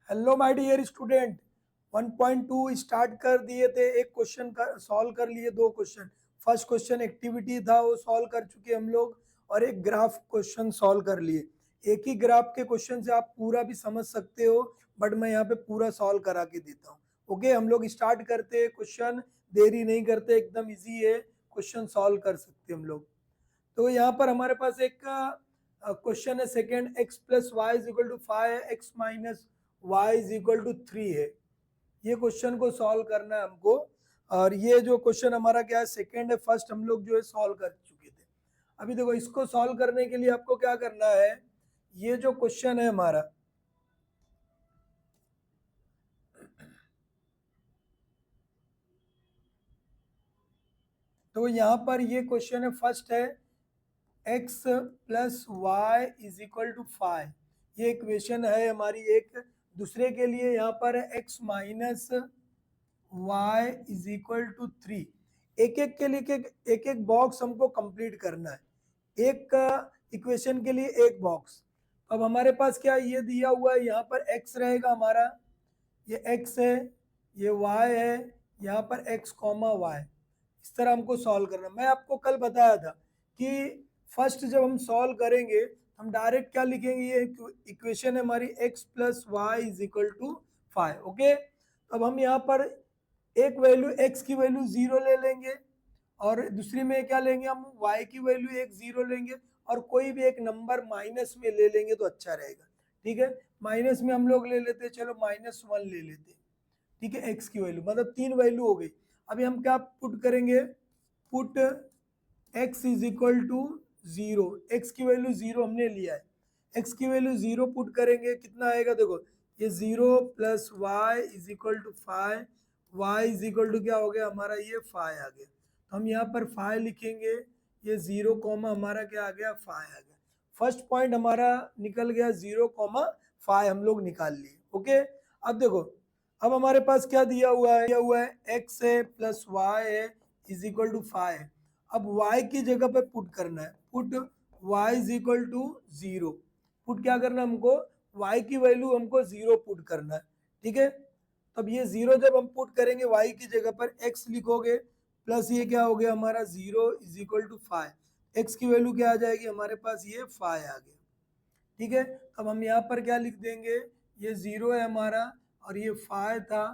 Hello my dear student, 1.2 start कर दिए थे। एक क्वेश्चन सॉल्व कर लिए, दो क्वेश्चन। फर्स्ट क्वेश्चन एक्टिविटी था, वो सॉल्व कर चुके हम लोग, और एक ग्राफ क्वेश्चन सॉल्व कर लिए। एक ही ग्राफ के क्वेश्चन से आप पूरा भी समझ सकते हो, बट मैं यहाँ पे पूरा सॉल्व करा के देता हूँ। ओके, हम लोग स्टार्ट करते हैं क्वेश्चन, देरी नहीं करते, एकदम इजी है, क्वेश्चन सॉल्व कर सकते हम लोग। तो यहाँ पर हमारे पास एक क्वेश्चन है second, x plus y is equal to 5, x minus y is equal to 3 है। ये क्वेश्चन को सॉल्व करना है हमको। और ये जो क्वेश्चन हमारा क्या है, सेकेंड है, फर्स्ट हम लोग जो है सॉल्व कर चुके थे। अभी देखो, इसको सॉल्व करने के लिए आपको क्या करना है, ये जो क्वेश्चन है हमारा, तो यहाँ पर ये क्वेश्चन है, फर्स्ट है x plus y is equal to 5। ये इक्वेशन है हमारी एक। दूसरे के लिए यहाँ पर है x minus y is equal to 3। एक एक के लिए एक एक बॉक्स हमको कंप्लीट करना है। एक का इक्वेशन के लिए एक बॉक्स। अब हमारे पास क्या ये दिया हुआ है, यहाँ पर x रहेगा हमारा, ये x है, ये y है, यहाँ पर x कॉमा y। इस तरह हमको सॉल्व करना। मैं आपको कल बताया था कि फर्स्ट जब हम सॉल्व करेंगे हम डायरेक्ट क्या लिखेंगे, ये इक्वेशन है हमारी x plus y is equal to 5। Okay, अब हम यहाँ पर एक वैल्यू x की वैल्यू 0 ले लेंगे, और दूसरी में क्या लेंगे हम, y की वैल्यू एक 0 लेंगे, और कोई भी एक नंबर माइनस में ले लेंगे तो अच्छा रहेगा। ठीक है, माइनस में हम लोग ले लेते हैं, चलो -1 ले लेते हैं। ठीक है, x की वैल्यू मतलब 3 वैल्यू हो गई। अभी हम क्या पुट करेंगे, put x is equal to 0। X की वैल्यू 0 हमने लिया है, x की वैल्यू 0 पुट करेंगे, कितना आएगा देखो, ये 0 plus y is equal to 5। Y is equal to क्या हो गया हमारा, ये 5 आ गया। तो हम यहाँ पर 5 लिखेंगे, ये 0 कॉमा हमारा क्या आ गया, 5 आ गया। फर्स्ट पॉइंट हमारा निकल गया, 0 कॉमा 5 हम लोग निकाल लिए। ओके, अब देखो, अब हमारे पास क्या दिया हुआ है x है प्लस वाई है इज इक्वल टू 5। अब y की जगह पे पुट करना है, put y is equal to 0। Put क्या करना है हमको, y की वैल्यू हमको 0 पुट करना है। ठीक है, तब ये 0 जब हम पुट करेंगे y की जगह पर x लिखोगे, प्लस ये क्या हो गया हमारा 0 इज इक्वल टू 5। x की वैल्यू क्या आ जाएगी हमारे पास, ये 5 आ गया। ठीक है, अब हम यहाँ पर क्या लिख देंगे, ये 0 है हमारा, और ये 5 था,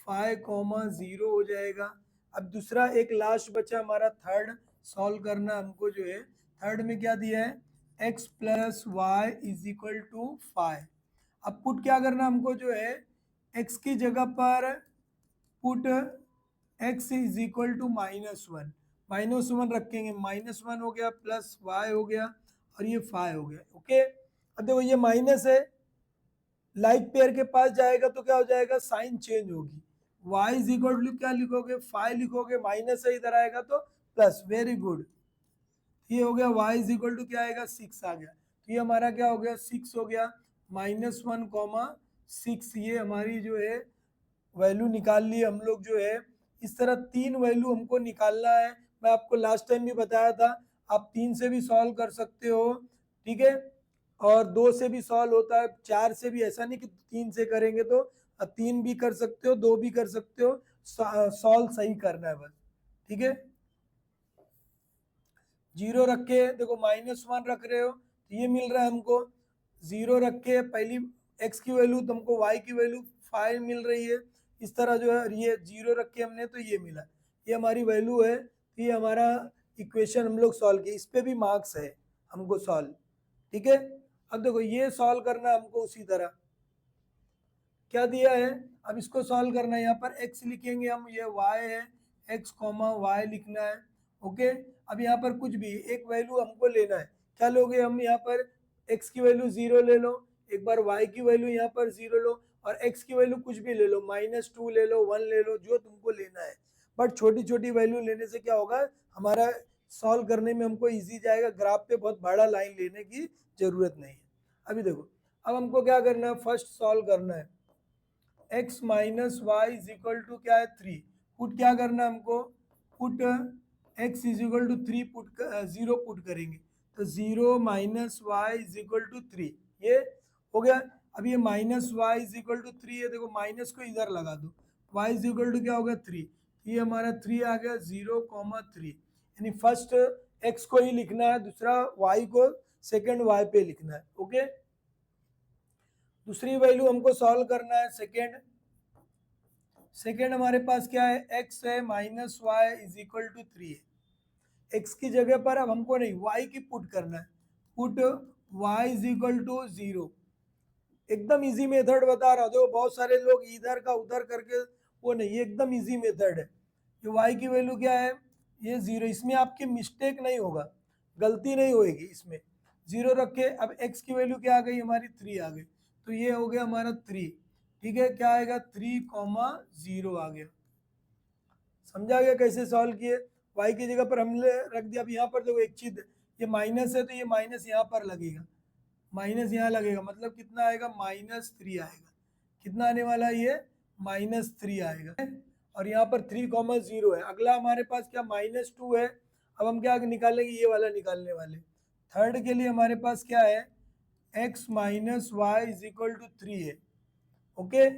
5 कॉमा 0 हो जाएगा। अब दूसरा एक लास्ट बचा हमारा, थर्ड सॉल्व करना हमको जो है। थर्ड में क्या दिया है, x plus y is equal to 5। अब पुट क्या करना हमको जो है, x की जगह पर put x is equal to -1। -1 रखेंगे, -1 हो गया, प्लस y हो गया, और ये 5 हो गया। ओके, अब देखो ये माइनस है, लाइक पेयर के पास जाएगा तो क्या हो जाएगा, साइन चेंज होगी। y इज इक्वल टू क्या लिखोगे, 5 लिखोगे, माइनस है, इधर आएगा तो प्लस। वेरी गुड, ये हो गया, y इज इक्वल टू क्या आएगा, 6 आ गया। तो ये हमारा क्या हो गया, 6 हो गया, -1 कॉमा 6, ये हमारी जो है वैल्यू निकाल ली हम लोग जो है। इस तरह 3 वैल्यू हमको निकालना है। मैं आपको लास्ट टाइम भी बताया था, आप 3 से भी सॉल्व कर सकते हो। ठीक है, और 2 से भी सॉल्व होता है, 4 से भी, ऐसा नहीं कि 3 से करेंगे तो 3 भी कर सकते हो, 2 भी कर सकते हो, सॉल्व सही करना है बस। ठीक है, 0 रखे, देखो -1 रख रहे हो तो ये मिल रहा है हमको। 0 रखे पहली x की वैल्यू, तुमको y की वैल्यू 5 मिल रही है। इस तरह जो है, ये 0 रखे हमने तो ये मिला, ये हमारी वैल्यू है। ये हमारा इक्वेशन हम लोग सॉल्व किए, इस पे भी मार्क्स है हमको सॉल्व। ठीक है, अब देखो ये सॉल्व करना है हमको, उसी तरह क्या दिया है, अब इसको सॉल्व करना है। यहाँ पर x लिखेंगे हम, ये y है, x कॉमा y लिखना है। ओके, अब यहाँ पर कुछ भी एक वैल्यू हमको लेना है, क्या लोगे हम, यहाँ पर x की वैल्यू 0 ले लो, एक बार y की वैल्यू यहाँ पर 0 लो, और x की वैल्यू कुछ भी ले लो, -2 ले लो, 1 ले लो, जो तुमको लेना है। बट छोटी छोटी वैल्यू लेने से क्या होगा, हमारा सॉल्व करने में हमको ईजी जाएगा। ग्राफ पे बहुत बड़ा लाइन लेने की जरूरत नहीं है। अभी देखो, अब हमको क्या करना है, फर्स्ट सॉल्व करना है, x minus y is equal to क्या है, 3। पुट क्या करना है हमको, put x is equal to 3 put 0 put करेंगे, तो 0 minus y is equal to 3, ये हो गया। अब ये minus y is equal to 3 है, देखो माइनस को इधर लगा दो, वाई इज इक्वल टू क्या होगा 3, ये हमारा 3 आ गया 0,3, यानी फर्स्ट एक्स को ही लिखना है, दूसरा वाई को सेकेंड वाई पे लिखना है। ओके, दूसरी वैल्यू हमको सॉल्व करना है। सेकेंड हमारे पास क्या है, एक्स है minus y is equal to 3 है। एक्स की जगह पर अब हमको नहीं वाई की पुट करना है, put y is equal to 0। एकदम इजी मेथड बता रहा हूँ, बहुत सारे लोग इधर का उधर करके, वो नहीं, ये एकदम इजी मेथड है। ये वाई की वैल्यू क्या है, ये 0, इसमें आपकी मिस्टेक नहीं होगा, गलती नहीं होगी इसमें, 0 रखे। अब एक्स की वैल्यू क्या आ गई हमारी 3 आ गई, तो ये हो गया हमारा 3, ठीक है, क्या आएगा 3,0 आ गया। समझा गया कैसे सॉल्व किए, वाई की जगह पर हमने रख दिया। अब यहाँ पर देखो एक चीज, ये माइनस है तो ये माइनस यहाँ पर लगेगा, माइनस यहाँ लगेगा, मतलब कितना आएगा -3 आएगा। कितना आने वाला है ये -3 आएगा। और यहाँ पर 3,0 है। अगला हमारे पास क्या -2 है। अब हम क्या निकालेंगे, ये वाला निकालने वाले। थर्ड के लिए हमारे पास क्या है, x minus y is equal to 3 है। ओके,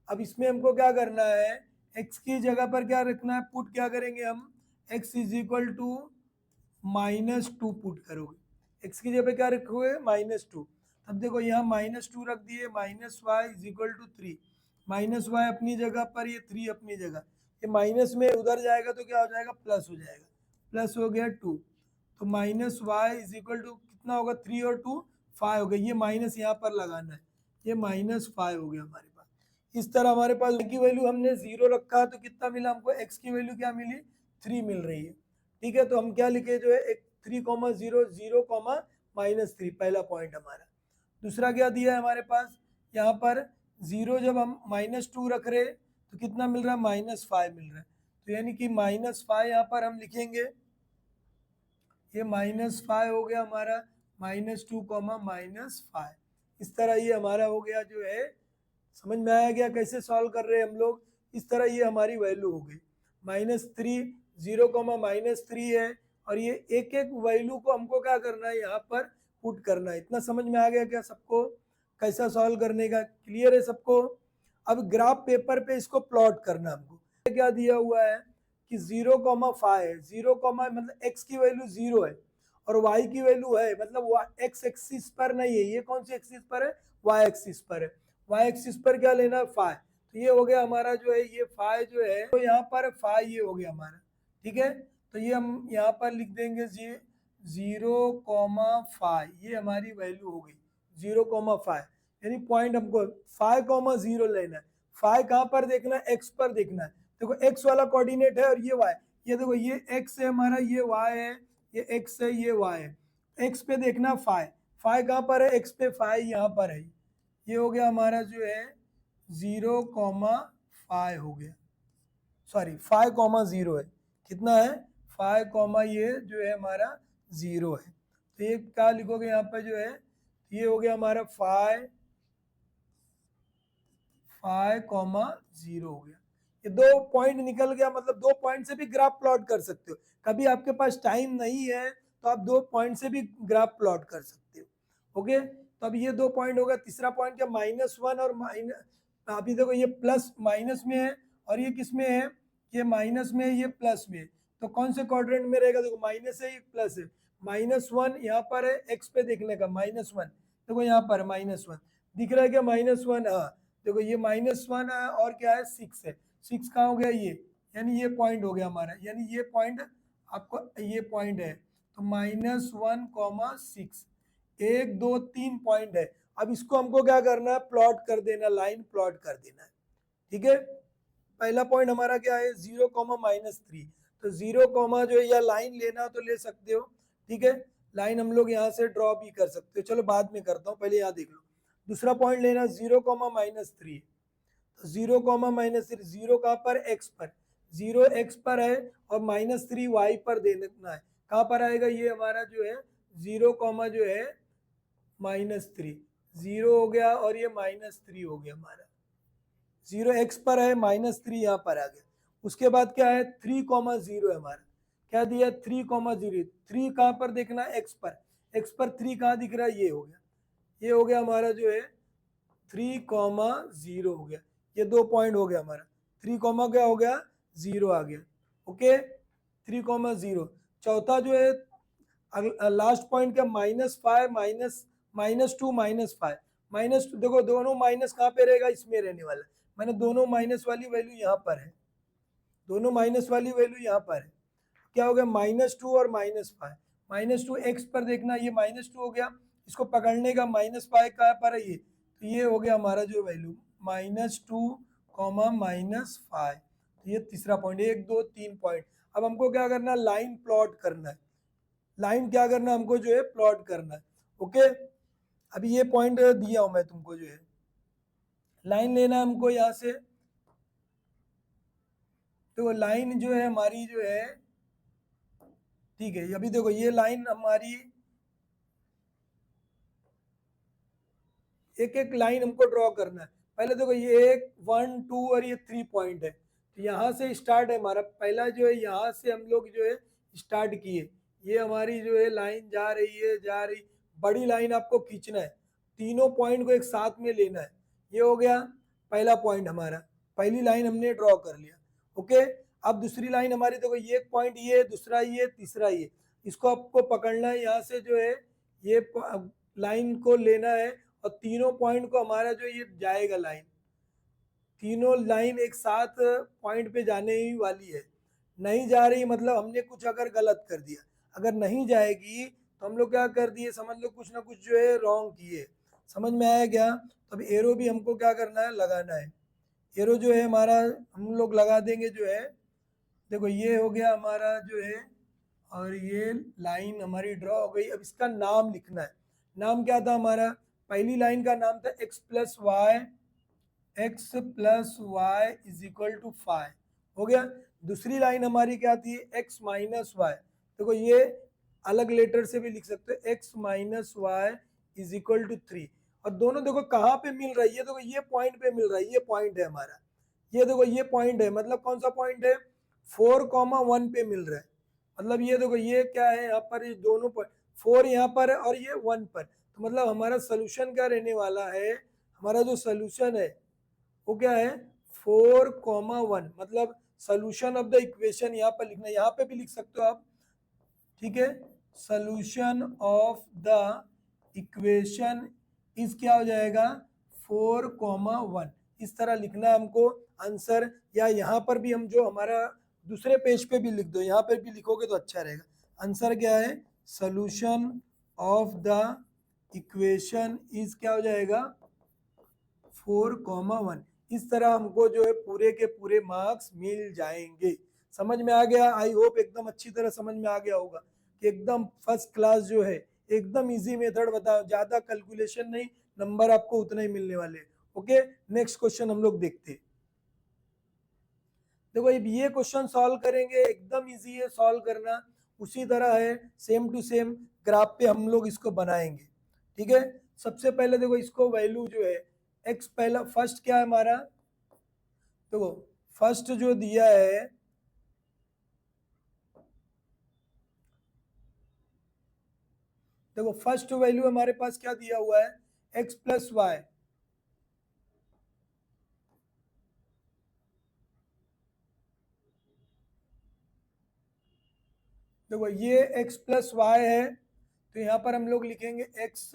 अब इसमें हमको क्या करना है, x की जगह पर क्या रखना है, पुट क्या करेंगे हम, x is equal to -2 put करोगे, x की जगह पे क्या रखोगे -2। अब देखो यहाँ -2 रख दिए, minus y is equal to 3, minus y अपनी जगह पर, ये 3 अपनी जगह, ये माइनस में उधर जाएगा तो क्या हो जाएगा, प्लस हो जाएगा, प्लस हो गया 2, तो minus y is equal to कितना होगा, 3 और 2 5 हो गया, ये माइनस यहाँ पर लगाना है, ये -5 हो गया हमारे पास। इस तरह हमारे पास की वैल्यू हमने 0 रखा तो कितना मिला हमको, x की वैल्यू क्या मिली 3 मिल रही है। ठीक है, तो हम क्या लिखे जो है, एक 3,0 0,-3 पहला पॉइंट हमारा। दूसरा क्या दिया है हमारे पास, यहाँ पर 0 जब हम -2 रख रहे तो कितना मिल रहा है, -5 मिल रहा है, तो यानी कि -5 यहाँ पर हम लिखेंगे, ये -5 हो गया हमारा, -2, -5। इस तरह ये हमारा हो गया जो है, समझ में आया गया कैसे सॉल्व कर रहे हैं हम लोग। इस तरह ये हमारी वैल्यू हो गई -3, 0,-3 है, और ये एक एक वैल्यू को हमको क्या करना है, यहाँ पर पुट करना है। इतना समझ में आ गया क्या सबको, कैसा सॉल्व करने का, क्लियर है सबको। अब ग्राफ पेपर पे इसको प्लॉट करना हमको, क्या दिया हुआ है कि 0,5 है, 0, मतलब x की वैल्यू 0 है और y की वैल्यू है, मतलब x एक्सिस पर नहीं है, ये कौन सी एक्सिस पर है, y एक्सिस पर है, y एक्सिस पर क्या लेना है 5, तो ये हो गया हमारा जो है, ये 5 जो है, तो यहाँ पर 5 ये हो गया हमारा। ठीक है, तो ये हम यहाँ पर लिख देंगे 0,5, ये हमारी वैल्यू हो गई 0,5, यानी पॉइंट हमको 5,0 लेना है। 5 कहाँ पर देखना है, x पर देखना है। देखो x वाला कोऑर्डिनेट है और ये y, ये देखो ये x है हमारा, ये y है, ये x है, ये y है, x पे देखना 5, 5 कहाँ पर है, x पे 5 यहाँ पर है, ये हो गया हमारा जो है 0,5 हो गया, सॉरी 5,0 है, कितना है 5, ये जो है हमारा 0 है, तो ये क्या लिखोगे यहाँ पर जो है, ये हो गया हमारा 5,0 हो गया। ये 2 पॉइंट निकल गया, मतलब 2 पॉइंट से भी ग्राफ प्लॉट कर सकते हो, कभी आपके पास टाइम नहीं है तो आप 2 पॉइंट से भी ग्राफ प्लॉट कर सकते हो। ओके, तो अब ये 2 पॉइंट होगा। तीसरा पॉइंट क्या, -1 और माइनस, अभी देखो ये प्लस माइनस में है और ये किस में है, ये माइनस में है, ये प्लस में है, तो कौन से क्वाड्रेंट में रहेगा, देखो माइनस है, ये प्लस है, -1 यहाँ पर है, एक्स पे देखने का -1, देखो यहाँ पर -1 दिख रहा है क्या, -1, हाँ देखो ये -1 है और क्या है 6 है, 6 कहाँ हो गया ये, यानी ये पॉइंट हो गया हमारा, यानी ये पॉइंट आपको, ये पॉइंट है, तो -1,6, 1 2 3 पॉइंट है। अब इसको हमको क्या करना है, प्लॉट कर देना, लाइन प्लॉट कर देना है। ठीक है, पहला पॉइंट हमारा क्या है 0,-3, तो 0, जो है या लाइन लेना तो ले सकते हो। ठीक है, लाइन हम लोग यहाँ से ड्रॉ भी कर सकते हो, चलो बाद में करता हूँ, पहले यहाँ देख लो। दूसरा पॉइंट लेना 0,-3, तो 0,-3, 0 कहाँ पर, x पर, 0 x पर है और -3 y पर देना है, कहाँ पर आएगा ये हमारा जो है 0, जो है -3, 0 हो गया और ये -3 हो गया हमारा, 0 x पर है, -3 यहाँ पर आ गया। उसके बाद क्या है 3,0 है हमारा, क्या दिया 3,0, 3 कहाँ पर देखना है, x पर, x पर 3 कहाँ दिख रहा है, ये हो गया, ये हो गया हमारा जो है 3,0 हो गया, ये 2 पॉइंट हो गया हमारा, 3, क्या हो गया 0 आ गया। ओके 3,0। चौथा जो है लास्ट पॉइंट का -5 -2 -5 -2, देखो दोनों माइनस कहाँ पे रहेगा, इसमें रहने वाला, मैंने दोनों माइनस वाली वैल्यू यहाँ पर है, दोनों माइनस वाली वैल्यू यहाँ पर है, क्या हो गया -2 और -5, -2 एक्स पर देखना, ये -2 हो गया, इसको पकड़ने का -5 कहाँ पर है, ये तो ये हो गया हमारा जो वैल्यू -2, -5, तो ये तीसरा पॉइंट, 1 2 3 पॉइंट। अब हमको क्या करना है, लाइन प्लॉट करना है, लाइन क्या करना है हमको जो है प्लॉट करना है। ओके अभी ये पॉइंट दिया हूं मैं तुमको, जो है लाइन लेना है हमको यहाँ से, तो लाइन जो है हमारी जो है, ठीक है अभी देखो ये लाइन हमारी, एक एक लाइन हमको ड्रॉ करना है। पहले देखो ये 1 1 2 और ये 3 पॉइंट है, तो यहाँ से स्टार्ट है हमारा पहला जो है, यहाँ से हम लोग जो है स्टार्ट किए, ये हमारी जो है लाइन जा रही है, जा रही, बड़ी लाइन आपको खींचना है, तीनों पॉइंट को एक साथ में लेना है, ये हो गया पहला पॉइंट हमारा, पहली लाइन हमने ड्रॉ कर लिया। ओके अब दूसरी लाइन हमारी देखो, ये एक पॉइंट, ये दूसरा, ये तीसरा, ये इसको आपको पकड़ना है, यहाँ से जो है ये लाइन को लेना है, और तीनों पॉइंट को हमारा जो ये जाएगा लाइन, तीनों लाइन एक साथ पॉइंट पे जाने ही वाली है, नहीं जा रही मतलब हमने कुछ अगर गलत कर दिया, अगर नहीं जाएगी तो हम लोग क्या कर दिए, समझ लो कुछ ना कुछ जो है रॉन्ग किए, समझ में आया क्या। तो अब एरो भी हमको क्या करना है, लगाना है, एरो जो है हमारा हम लोग लगा देंगे जो है, देखो ये हो गया हमारा जो है, और ये लाइन हमारी ड्रॉ हो गई। अब इसका नाम लिखना है, नाम क्या था हमारा, पहली लाइन का नाम था x plus y, x plus y is equal to 5, हो गया। दूसरी लाइन हमारी क्या थी, x माइनस वाई, देखो ये अलग लेटर से भी लिख सकते हो, x minus y is equal to 3, और दोनों देखो कहाँ पे मिल रहा है, ये देखो ये पॉइंट पे मिल रहा है, ये पॉइंट है हमारा, ये देखो ये पॉइंट है, मतलब कौन सा पॉइंट है, 4,1 पे मिल रहा है, मतलब ये देखो ये क्या है यहाँ पर, ये दोनों पर 4 यहाँ पर है और ये 1 पर, तो मतलब हमारा सोल्यूशन क्या रहने वाला है, हमारा जो सोल्यूशन है वो क्या है 4,1, मतलब सोल्यूशन ऑफ द इक्वेशन यहाँ पर लिखना है, यहाँ पे भी लिख सकते हो आप, ठीक है, solution of the equation is क्या हो जाएगा 4,1, इस तरह लिखना है हमको आंसर, या यहाँ पर भी हम जो हमारा दूसरे पेज पे भी लिख दो, यहाँ पर भी लिखोगे तो अच्छा रहेगा। आंसर क्या है, solution of the equation is क्या हो जाएगा 4,1, इस तरह हमको जो है पूरे के पूरे मार्क्स मिल जाएंगे। समझ में आ गया, आई होप एकदम अच्छी तरह समझ में आ गया होगा कि एकदम फर्स्ट क्लास जो है, एकदम इजी मेथड बताओ, ज्यादा कैलकुलेशन नहीं, नंबर आपको उतना ही मिलने वाले। ओके नेक्स्ट क्वेश्चन हम लोग देखते हैं। देखो अब ये क्वेश्चन सॉल्व करेंगे, एकदम इजी है सॉल्व करना, उसी तरह है सेम टू सेम, ग्राफ पे हम लोग इसको बनाएंगे। ठीक है सबसे पहले देखो इसको वैल्यू जो है x, पहला फर्स्ट क्या है हमारा, देखो फर्स्ट जो दिया है, देखो फर्स्ट वैल्यू हमारे पास क्या दिया हुआ है, x प्लस वाई, देखो ये x प्लस वाई है, तो यहाँ पर हम लोग लिखेंगे x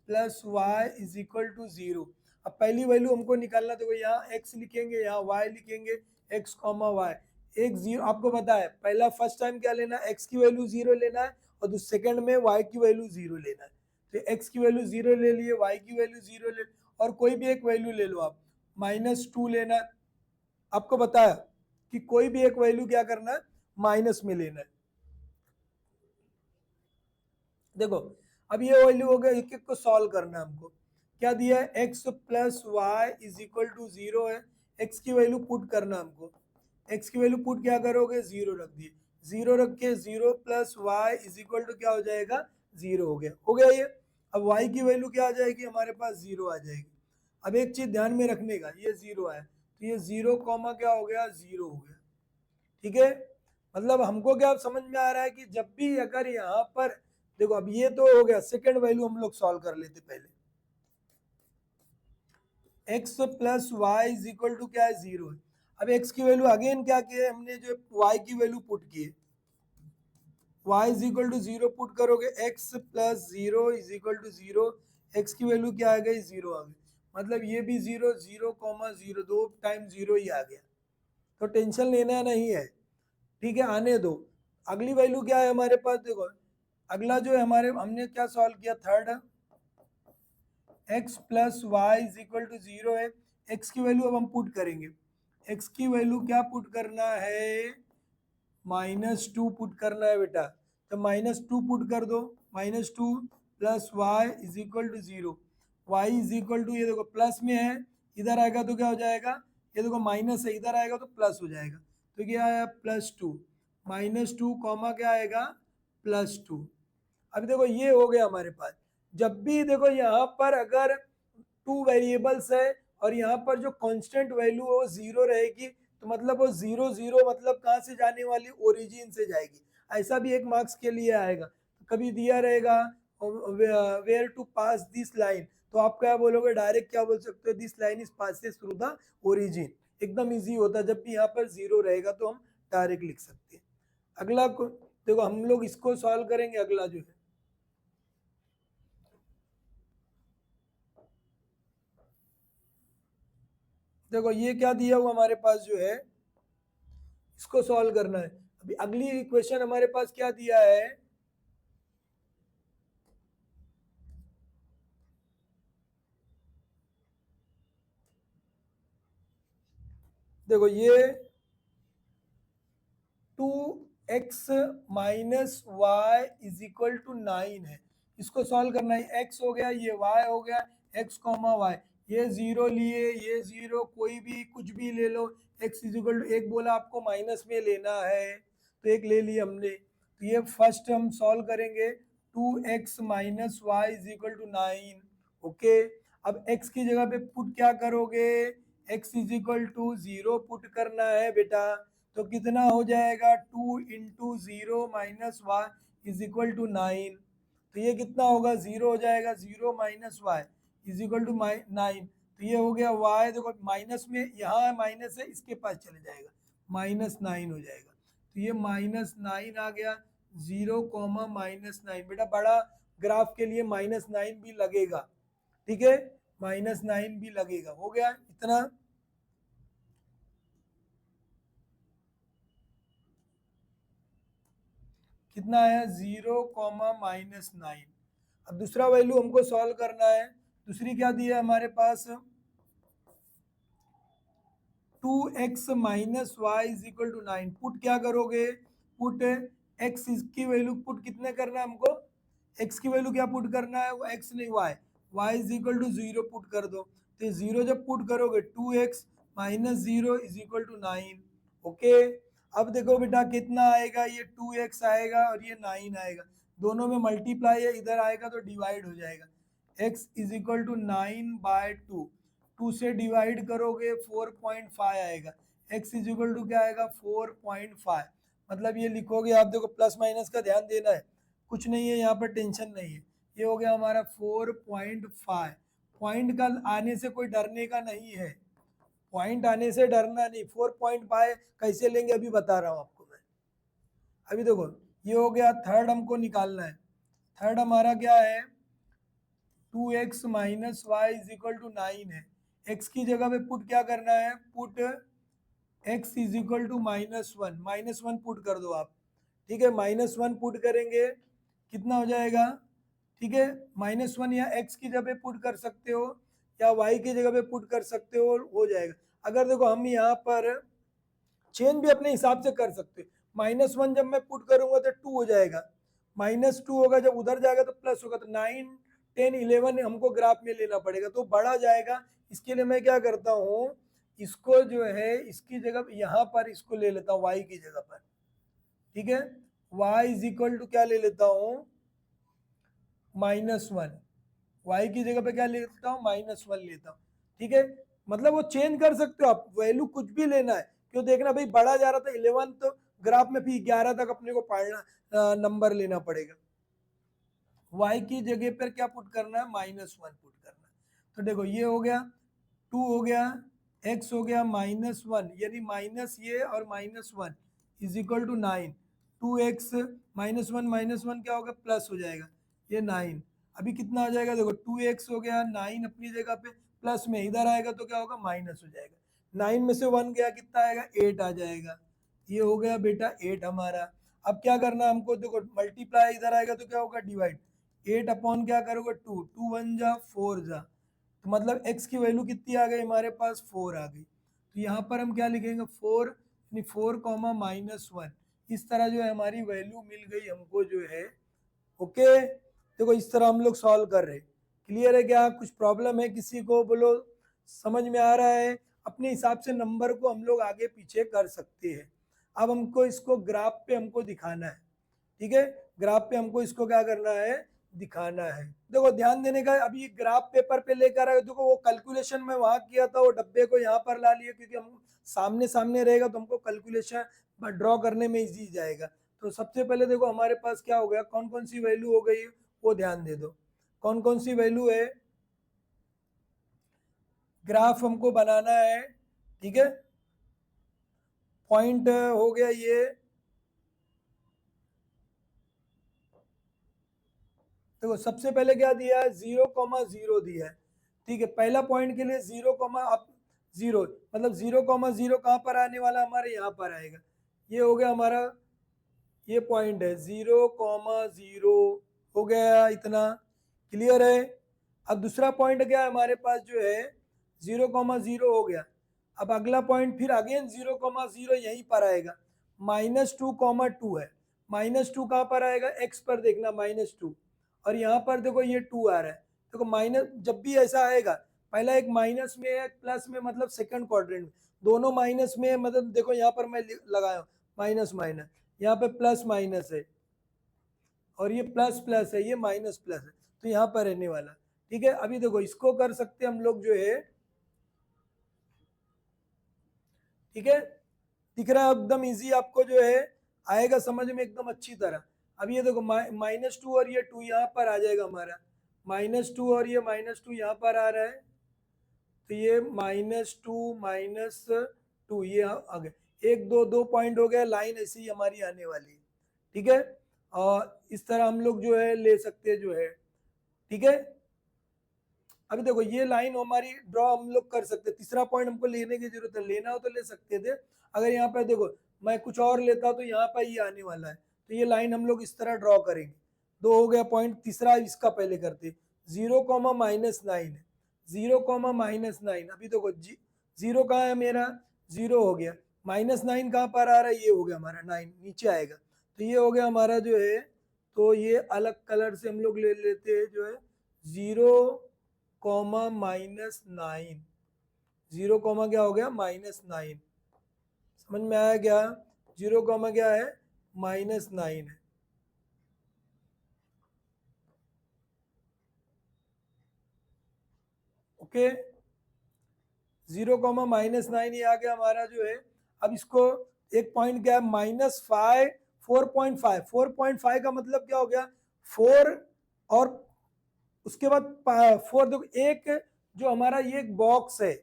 plus y is equal to 0। अब पहली वैल्यू हमको निकालना, देखो यहाँ x लिखेंगे, यहाँ y लिखेंगे, x कॉमा वाई, एक जीरो, आपको पता है पहला फर्स्ट टाइम क्या लेना है, x की वैल्यू 0 लेना है, और सेकंड में y की वैल्यू 0 लेना है, तो x की वैल्यू 0 ले लिए, y की वैल्यू 0 ले, और कोई भी एक वैल्यू ले लो आप, -2 लेना है, आपको बताया कि कोई भी एक वैल्यू क्या करना है, माइनस में लेना है। देखो अब ये वैल्यू हो गया, एक एक को सॉल्व करना है हमको, क्या दिया है x plus y is equal to 0 है, x की वैल्यू पुट करना हमको, x की वैल्यू पुट क्या करोगे 0 रख दिए, 0 रख के 0 plus y is equal to क्या हो जाएगा 0 हो गया ये। अब y की वैल्यू क्या आ जाएगी हमारे पास 0 आ जाएगी। अब एक चीज ध्यान में रखने का, ये 0 आया तो ये 0 कॉमा क्या हो गया 0 हो गया। ठीक है मतलब हमको क्या समझ में आ रहा है कि जब भी अगर यहाँ पर देखो, अब ये तो हो गया, सेकंड वैल्यू हम लोग सॉल्व कर लेते पहले, x plus y is equal to क्या है, 0 है। अब एक्स की वैल्यू अगेन क्या की है हमने, जो वाई की वैल्यू पुट की है, y is equal to 0 put करोगे, x plus 0 is equal to 0, x की वैल्यू क्या आ गई, 0 आ गई। मतलब ये भी 0 0 कॉमा 0, 2 टाइम 0 ही आ गया, तो टेंशन लेना नहीं है, ठीक है, आने दो। अगली वैल्यू क्या है हमारे पास, देखो अगला जो है हमारे, हमने क्या सॉल्व किया, third, x plus y is equal to 0 है। x की वैल्यू अब हम पुट करेंगे, x की वैल्यू क्या पुट करना है, -2 पुट करना है बेटा। तो -2 पुट कर दो, -2 plus y is equal to 0, y is equal to, ये देखो प्लस में है, इधर आएगा तो क्या हो जाएगा, ये देखो माइनस है, इधर आएगा तो प्लस हो जाएगा, तो क्या आया +2, -2 कॉमा क्या आएगा, +2। अभी देखो ये हो गया हमारे पास। जब भी देखो यहाँ पर अगर टू वेरिएबल्स है और यहाँ पर जो कांस्टेंट वैल्यू है वो 0 रहेगी, तो मतलब वो 0 0 मतलब कहाँ से जाने वाली, ओरिजिन से जाएगी। ऐसा भी एक मार्क्स के लिए आएगा, कभी दिया रहेगा where to pass this line, तो आप क्या बोलोगे, डायरेक्ट क्या बोल सकते हो, this line is passes through the origin. एकदम इजी होता है, जब भी यहाँ पर 0 रहेगा तो हम डायरेक्ट लिख सकते हैं। अगला देखो हम लोग इसको सॉल्व करेंगे, अगला जो है, देखो ये क्या दिया हुआ हमारे पास जो है, इसको सॉल्व करना है। अभी अगली इक्वेशन हमारे पास क्या दिया है, देखो ये 2x minus y is equal to 9 है, इसको सॉल्व करना है। x हो गया, ये y हो गया, x कॉमा वाई, ये 0 लिए, ये 0, कोई भी कुछ भी ले लो, x इज इक्वल टू, एक बोला आपको माइनस में लेना है तो एक ले लिया हमने, तो ये फर्स्ट हम सॉल्व करेंगे, 2x minus y is equal to 9, okay. अब x की जगह पे पुट क्या करोगे, x is equal to 0 put करना है बेटा, तो कितना हो जाएगा, 2 into 0 minus y is equal to 9, तो ये कितना होगा, 0 हो जाएगा, 0 minus y is equal to 9, तो ये हो गया y, देखो माइनस में यहाँ माइनस है, इसके पास चले जाएगा, -9 हो जाएगा, तो ये -9 आ गया, 0 कॉमा -9, बेटा बड़ा ग्राफ के लिए -9 भी लगेगा, ठीक है, -9 भी लगेगा, हो गया इतना। कितना आया, 0 कॉमा -9। अब दूसरा वैल्यू हमको सॉल्व करना है, दूसरी क्या दी है हमारे पास, 2x minus y is equal to 9, put क्या करोगे, पुट x की वैल्यू पुट कितने करना है हमको, x की वैल्यू क्या पुट करना है, वो x नहीं y, y is equal to 0 put कर दो, तो 0 जब पुट करोगे 2x minus 0 is equal to 9, okay. अब देखो बेटा कितना आएगा, ये 2x आएगा और ये 9 आएगा, दोनों में मल्टीप्लाई है, इधर आएगा तो डिवाइड हो जाएगा, x इज इक्वल टू 9/2, 2 से डिवाइड करोगे 4.5 आएगा, x इज इक्वल टू क्या आएगा, 4.5, मतलब ये लिखोगे आप, देखो प्लस माइनस का ध्यान देना है, कुछ नहीं है यहाँ पर, टेंशन नहीं है, ये हो गया हमारा 4.5, पॉइंट का आने से कोई डरने का नहीं है, पॉइंट आने से डरना नहीं, 4.5 कैसे लेंगे अभी बता रहा हूँ आपको मैं। अभी देखो ये हो गया, थर्ड हमको निकालना है, थर्ड हमारा क्या है, 2x minus y is equal to 9 है, x की जगह पे पुट क्या करना है, put x is equal to -1, -1 put कर दो आप, ठीक है, -1 पुट करेंगे, कितना हो जाएगा, ठीक है, -1 या x की जगह पे पुट कर सकते हो या y की जगह पे पुट कर सकते हो जाएगा। अगर देखो हम यहाँ पर चेंज भी अपने हिसाब से कर सकते हैं, -1 जब मैं पुट करूंगा तो 2 हो जाएगा, -2 होगा, जब उधर जाएगा तो प्लस होगा, तो 9 10 11 हमको ग्राफ में लेना पड़ेगा, तो बड़ा जाएगा, इसके लिए मैं क्या करता हूँ, इसको जो है इसकी जगह यहाँ पर इसको ले लेता हूँ y की जगह पर, ठीक है, y इज इक्वल टू क्या ले लेता हूँ, -1, y की जगह पे क्या लेता हूँ, -1 लेता हूँ, ठीक है, मतलब वो चेंज कर सकते हो आप, वैल्यू कुछ भी लेना है, क्यों देखना भाई बड़ा जा रहा था 11 तो ग्राफ में फिर 11 तक अपने को पढ़ना, नंबर लेना पड़ेगा, y की जगह पर क्या पुट करना है, -1 पुट करना है, तो देखो ये हो गया, 2 हो गया, x हो गया -1, यानी माइनस ये और -1 इज इक्वल टू 9। 2x -1 क्या होगा, प्लस हो जाएगा, ये 9। अभी कितना आ जाएगा, देखो 2x हो गया, 9 अपनी जगह पे, प्लस में इधर आएगा तो क्या होगा, माइनस हो जाएगा। 9 में से 1 गया, कितना आएगा, 8 आ जाएगा। ये हो गया बेटा 8 हमारा। अब क्या करना हमको, देखो मल्टीप्लाई इधर आएगा तो क्या होगा, डिवाइड। 8 अपॉन क्या करोगे, 2, 2 1 जा 4 जा, तो मतलब x की वैल्यू कितनी आ गई हमारे पास, 4 आ गई। तो यहाँ पर हम क्या लिखेंगे, 4 यानी 4 कॉमा -1, इस तरह जो है हमारी वैल्यू मिल गई हमको जो है। ओके, देखो इस तरह हम लोग सॉल्व कर रहे। क्लियर है क्या, कुछ प्रॉब्लम है किसी को, बोलो समझ में आ रहा है। अपने हिसाब से नंबर को हम लोग आगे पीछे कर सकते हैं। अब हमको इसको ग्राफ पे हमको दिखाना है, ठीक है, ग्राफ पे हमको इसको क्या करना है, दिखाना है। देखो ध्यान देने का, अभी ग्राफ पेपर पे लेकर आए, देखो वो कैलकुलेशन में वहां किया था, वो डब्बे को यहाँ पर ला लिया, क्योंकि हम सामने सामने रहेगा तो हमको कैलकुलेशन ड्रॉ करने में इजी जाएगा। तो सबसे पहले देखो हमारे पास क्या हो गया, कौन कौन सी वैल्यू हो गई वो ध्यान दे दो। कौन कौन सी वैल्यू है, ग्राफ हमको बनाना है, ठीक है। पॉइंट हो गया ये, देखो सबसे पहले क्या दिया है, 0,0 दिया है, ठीक है। पहला पॉइंट के लिए 0,0 मतलब 0,0 कहाँ पर आने वाला, हमारे यहाँ पर आएगा। ये हो गया हमारा, ये पॉइंट है 0,0 हो गया इतना। क्लियर है। अब दूसरा पॉइंट क्या है हमारे पास जो है, 0,0 हो गया। अब अगला पॉइंट फिर अगेन 0,0 यहीं पर आएगा। -2,2 है, -2 कहाँ पर आएगा, x पर देखना -2, और यहाँ पर देखो ये 2 आ रहा है। देखो माइनस जब भी ऐसा आएगा, पहला एक माइनस में है, प्लस में, मतलब सेकंड क्वाड्रेंट में, दोनों माइनस में है, मतलब देखो यहाँ पर मैं लगाया माइनस माइनस, यहाँ पे प्लस माइनस है, और ये प्लस प्लस है, ये माइनस प्लस है, तो यहाँ पर रहने वाला। ठीक है, अभी देखो इसको कर सकते हम लोग जो है, ठीक है, दिख रहा है एकदम इजी आपको जो है, आएगा समझ में एकदम अच्छी तरह। अब ये देखो -2 और ये 2 यहाँ पर आ जाएगा हमारा, -2 और ये -2 यहाँ पर आ रहा है, तो ये -2 ये आ गए। एक दो दो पॉइंट हो गया, लाइन ऐसे ही हमारी आने वाली है, ठीक है। और इस तरह हम लोग जो है ले सकते हैं जो है, ठीक है। अभी देखो ये लाइन हमारी ड्रॉ हम लोग कर सकते हैं, तीसरा पॉइंट हमको लेने की जरूरत है, लेना हो तो ले सकते थे। अगर यहाँ पर देखो मैं कुछ और लेता तो यहाँ पर ये आने वाला है, तो ये लाइन हम लोग इस तरह ड्रॉ करेंगे। दो हो गया पॉइंट, तीसरा इसका पहले करते, 0,-9 है, 0,-9। अभी देखो 0 कहाँ है मेरा, 0 हो गया, -9 कहाँ पर आ रहा है, ये हो गया हमारा 9 नीचे आएगा, तो ये हो गया हमारा जो है। तो ये अलग कलर से हम लोग ले लेते हैं जो है, 0,-9, 0, क्या हो गया, -9। समझ में आया क्या, 0, क्या है, -9 है। ओके, 0,-9 ये आ गया हमारा जो है। अब इसको एक पॉइंट क्या है, -5, 4.5, 4.5 का मतलब क्या हो गया, 4, और उसके बाद 4, देखो एक जो हमारा ये एक बॉक्स है,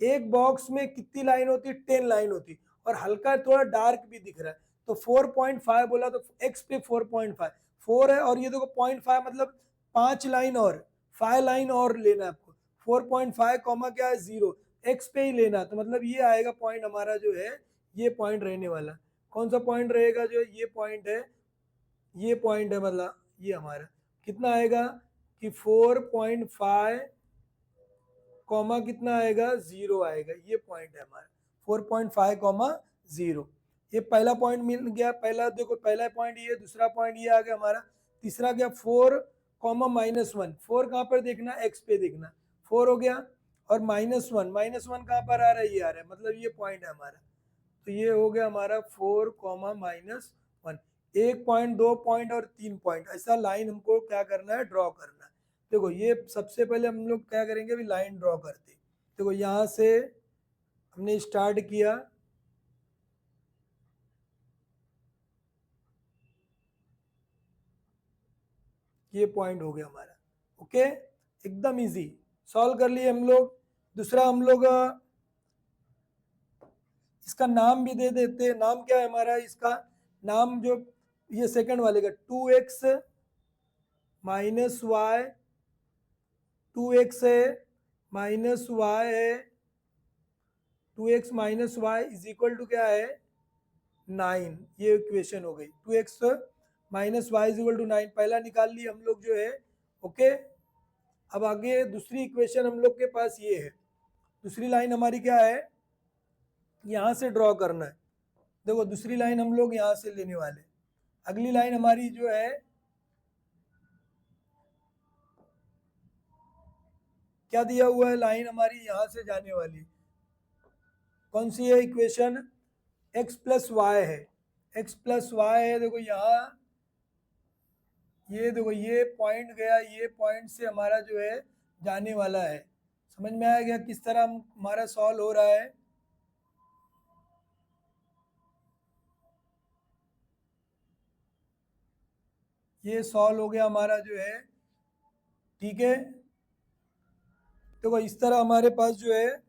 एक बॉक्स में कितनी लाइन होती है, 10 लाइन होती, और हल्का थोड़ा डार्क भी दिख रहा है, तो 4.5 बोला तो x पे 4.5, 4 है, और ये देखो 0.5 मतलब 5 लाइन और 5 लाइन और लेना है आपको। 4.5 कॉमा क्या है, 0, x पे ही लेना, तो मतलब ये आएगा पॉइंट हमारा जो है, ये पॉइंट रहने वाला। कौन सा पॉइंट रहेगा, जो ये पॉइंट है, ये पॉइंट है, मतलब ये हमारा कितना आएगा कि 4.5 कॉमा कितना आएगा, 0 आएगा, ये पॉइंट है हमारा 4.5 कॉमा 0। ये पहला पॉइंट मिल गया, पहला देखो पहला पॉइंट ये, दूसरा पॉइंट ये आ गया हमारा, तीसरा क्या, 4 कॉमा -1, 4 कहाँ पर देखना, एक्स पे देखना, 4 हो गया, और -1, कहाँ पर आ रहा है, ये आ रहा है, मतलब ये पॉइंट है हमारा। तो ये हो गया हमारा 4 कॉमा -1, एक पॉइंट, दो पॉइंट और 3 पॉइंट, ऐसा लाइन हमको क्या करना है, ड्रॉ करना है। देखो ये सबसे पहले हम लोग क्या करेंगे, अभी लाइन ड्रॉ करते। देखो यहाँ से हमने स्टार्ट किया, ये पॉइंट हो गया हमारा। ओके, एकदम इजी, सॉल्व कर लिए हम लोग। दूसरा हम लोग इसका नाम भी दे देते हैं। नाम क्या है हमारा इसका नाम, जो ये सेकंड वाले का 2x माइनस वाई, 2x है माइनस वाई है, 2x minus y is equal to क्या है 9। ये इक्वेशन हो गई 2x minus y is equal to 9, पहला निकाल ली हम लोग जो है। ओके, अब आगे दूसरी इक्वेशन हम लोग के पास ये है। दूसरी लाइन हमारी क्या है, यहाँ से ड्रॉ करना है। देखो दूसरी लाइन हम लोग यहाँ से लेने वाले। अगली लाइन हमारी जो है क्या दिया हुआ है, लाइन हमारी यहाँ से जाने वाली कौन सी है इक्वेशन, x प्लस वाई है, x प्लस वाई है। देखो यहाँ ये देखो ये पॉइंट गया, ये पॉइंट से हमारा जो है जाने वाला है। समझ में आया गया किस तरह हमारा सॉल्व हो रहा है। ये सॉल्व हो गया हमारा जो है, ठीक है। देखो इस तरह हमारे पास जो है